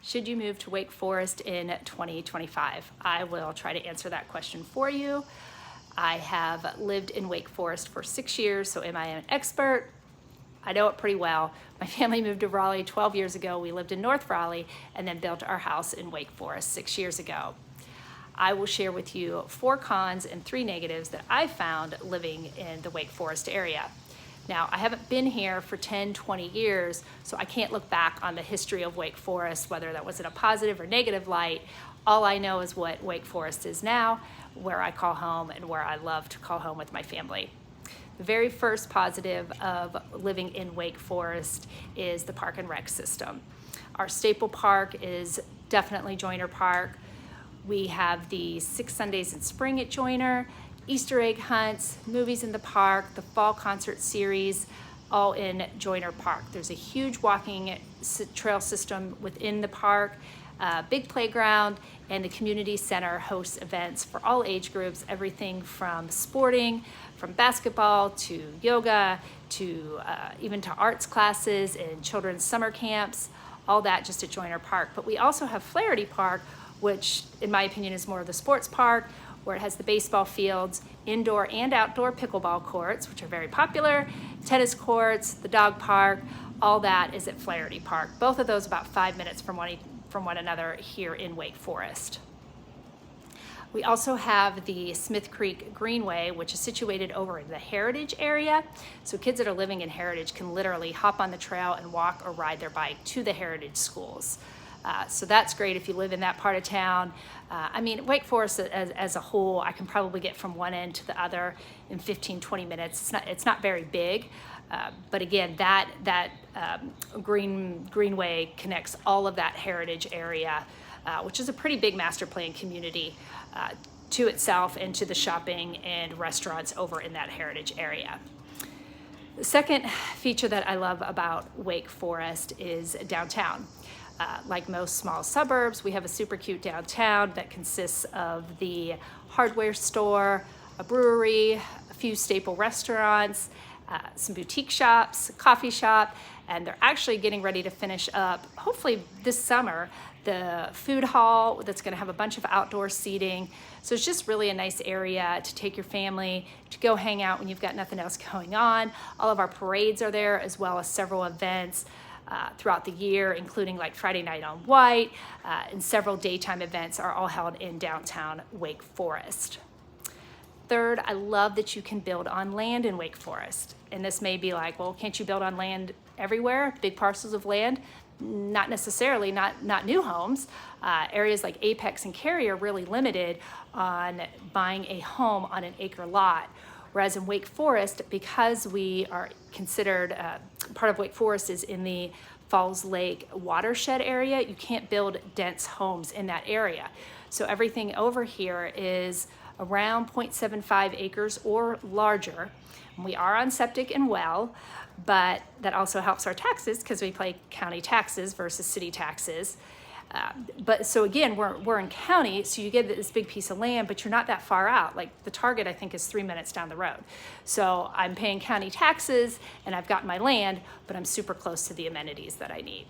Should you move to Wake Forest in 2025? I will try to answer that question for you. I have lived in Wake Forest for 6 years, so am I an expert? I know it pretty well. My family moved to Raleigh 12 years ago. We lived in North Raleigh and then built our house in Wake Forest 6 years ago. I will share with you 4 cons and 3 negatives that I found living in the Wake Forest area. Now, I haven't been here for 10, 20 years, so I can't look back on the history of Wake Forest, whether that was in a positive or negative light. All I know is what Wake Forest is now, where I call home and where I love to call home with my family. The very first positive of living in Wake Forest is the park and rec system. Our staple park is definitely Joyner Park. We have the 6 Sundays in Spring at Joyner, Easter egg hunts, movies in the park, the fall concert series, all in Joyner Park. There's a huge walking trail system within the park, big playground, and the community center hosts events for all age groups, everything from sporting, from basketball to yoga, to even to arts classes and children's summer camps, all that just at Joyner Park. But we also have Flaherty Park, which in my opinion is more of the sports park, where it has the baseball fields, indoor and outdoor pickleball courts, which are very popular, tennis courts, the dog park, all that is at Flaherty Park. Both of those about 5 minutes from one another here in Wake Forest. We also have the Smith Creek Greenway, which is situated over in the Heritage area. So kids that are living in Heritage can literally hop on the trail and walk or ride their bike to the Heritage schools. So that's great if you live in that part of town. I mean, Wake Forest as a whole, I can probably get from one end to the other in 15, 20 minutes. It's not very big, but again, that Greenway connects all of that Heritage area, which is a pretty big master plan community, to itself and to the shopping and restaurants over in that Heritage area. The second feature that I love about Wake Forest is downtown. Like most small suburbs, we have a super cute downtown that consists of the hardware store, a brewery, a few staple restaurants, some boutique shops, a coffee shop, and they're actually getting ready to finish up, hopefully this summer, the food hall that's going to have a bunch of outdoor seating. So it's just really a nice area to take your family to go hang out when you've got nothing else going on. All of our parades are there, as well as several events throughout the year, including like Friday Night on White, and several daytime events are all held in downtown Wake Forest. Third, I love that you can build on land in Wake Forest. And this may be like, well, can't you build on land everywhere? Big parcels of land? Not necessarily, not new homes. Areas like Apex and Cary are really limited on buying a home on an acre lot. Whereas in Wake Forest, because we are considered, part of Wake Forest is in the Falls Lake watershed area, you can't build dense homes in that area. So everything over here is around 0.75 acres or larger. We are on septic and well, but that also helps our taxes because we pay county taxes versus city taxes. But so again, we're in county, so you get this big piece of land, but you're not that far out. Like the Target, I think, is 3 minutes down the road. So I'm paying county taxes and I've got my land, but I'm super close to the amenities that I need.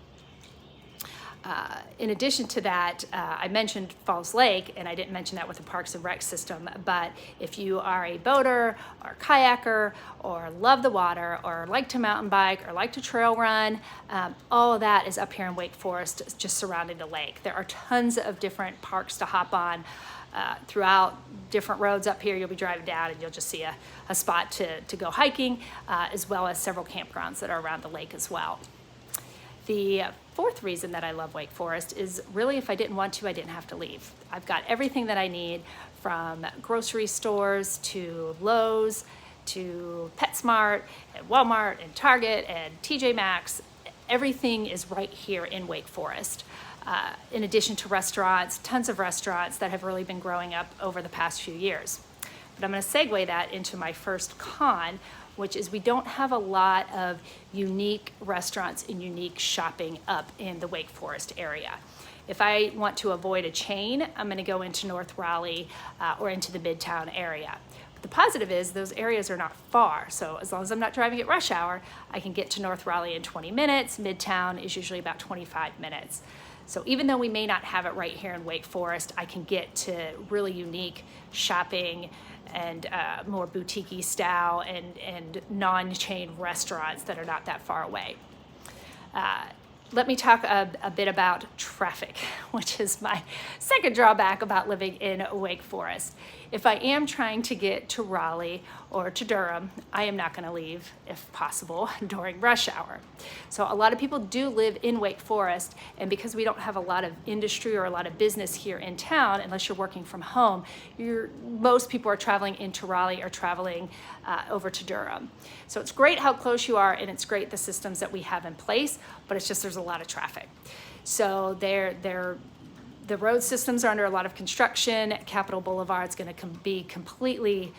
In addition to that, I mentioned Falls Lake, and I didn't mention that with the Parks and Rec system, but if you are a boater or kayaker or love the water or like to mountain bike or like to trail run, all of that is up here in Wake Forest, just surrounding the lake. There are tons of different parks to hop on throughout different roads up here. You'll be driving down and you'll just see a spot to go hiking, as well as several campgrounds that are around the lake as well. The fourth reason that I love Wake Forest is really if I didn't want to, I didn't have to leave. I've got everything that I need, from grocery stores to Lowe's to PetSmart and Walmart and Target and TJ Maxx. Everything is right here in Wake Forest. In addition to restaurants, tons of restaurants that have really been growing up over the past few years. But I'm going to segue that into my first con, which is we don't have a lot of unique restaurants and unique shopping up in the Wake Forest area. If I want to avoid a chain, I'm going to go into North Raleigh or into the Midtown area. But the positive is those areas are not far. So as long as I'm not driving at rush hour, I can get to North Raleigh in 20 minutes. Midtown is usually about 25 minutes. So even though we may not have it right here in Wake Forest, I can get to really unique shopping and more boutique-y style and non-chain restaurants that are not that far away. Let me talk a bit about traffic, which is my second drawback about living in Wake Forest. If I am trying to get to Raleigh or to Durham, I am not going to leave, if possible, during rush hour. So a lot of people do live in Wake Forest, and because we don't have a lot of industry or a lot of business here in town, unless you're working from home, most people are traveling into Raleigh or traveling over to Durham. So it's great how close you are, and it's great the systems that we have in place, but it's just there's a lot of traffic. So the road systems are under a lot of construction. Capitol Boulevard's going to be completely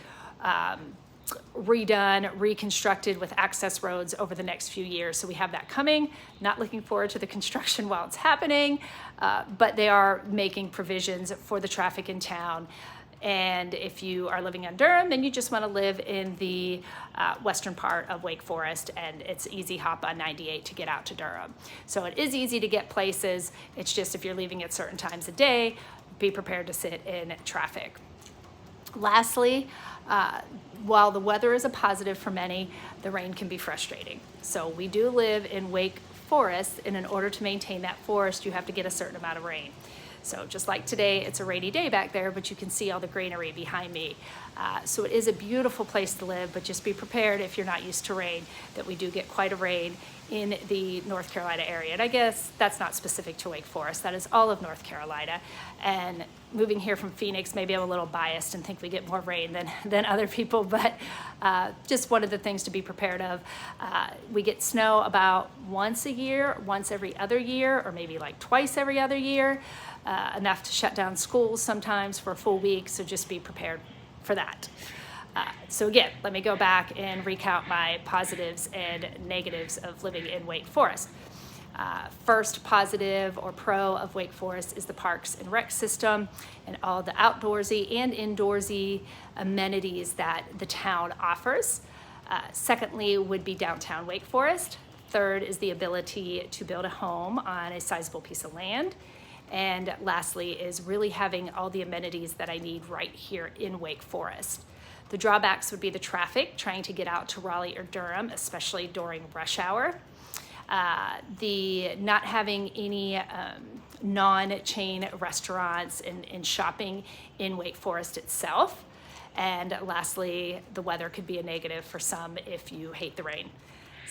redone, reconstructed with access roads over the next few years. So we have that coming. Not looking forward to the construction while it's happening, but they are making provisions for the traffic in town. And if you are living in Durham, then you just want to live in the western part of Wake Forest, and it's easy hop on 98 to get out to Durham. So it is easy to get places. It's just if you're leaving at certain times of day, be prepared to sit in traffic. Lastly, while the weather is a positive for many, the rain can be frustrating. So we do live in Wake Forest, and in order to maintain that forest, you have to get a certain amount of rain. So just like today, it's a rainy day back there, but you can see all the greenery behind me. So it is a beautiful place to live, but just be prepared if you're not used to rain, that we do get quite a rain in the North Carolina area. And I guess that's not specific to Wake Forest, that is all of North Carolina. And moving here from Phoenix, maybe I'm a little biased and think we get more rain than other people, but just one of the things to be prepared of. We get snow about once a year, once every other year, or maybe like twice every other year. Enough to shut down schools sometimes for a full week, so just be prepared for that. So again, let me go back and recount my positives and negatives of living in Wake Forest. First positive or pro of Wake Forest is the parks and rec system and all the outdoorsy and indoorsy amenities that the town offers. Secondly would be downtown Wake Forest. Third is the ability to build a home on a sizable piece of land. And lastly is really having all the amenities that I need right here in Wake Forest. The drawbacks would be the traffic, trying to get out to Raleigh or Durham, especially during rush hour. The not having any non-chain restaurants and shopping in Wake Forest itself. And lastly, the weather could be a negative for some if you hate the rain.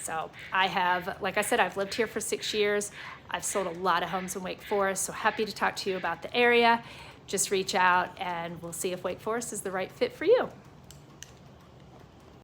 So I have, like I said, I've lived here for 6 years. I've sold a lot of homes in Wake Forest, so happy to talk to you about the area. Just reach out and we'll see if Wake Forest is the right fit for you.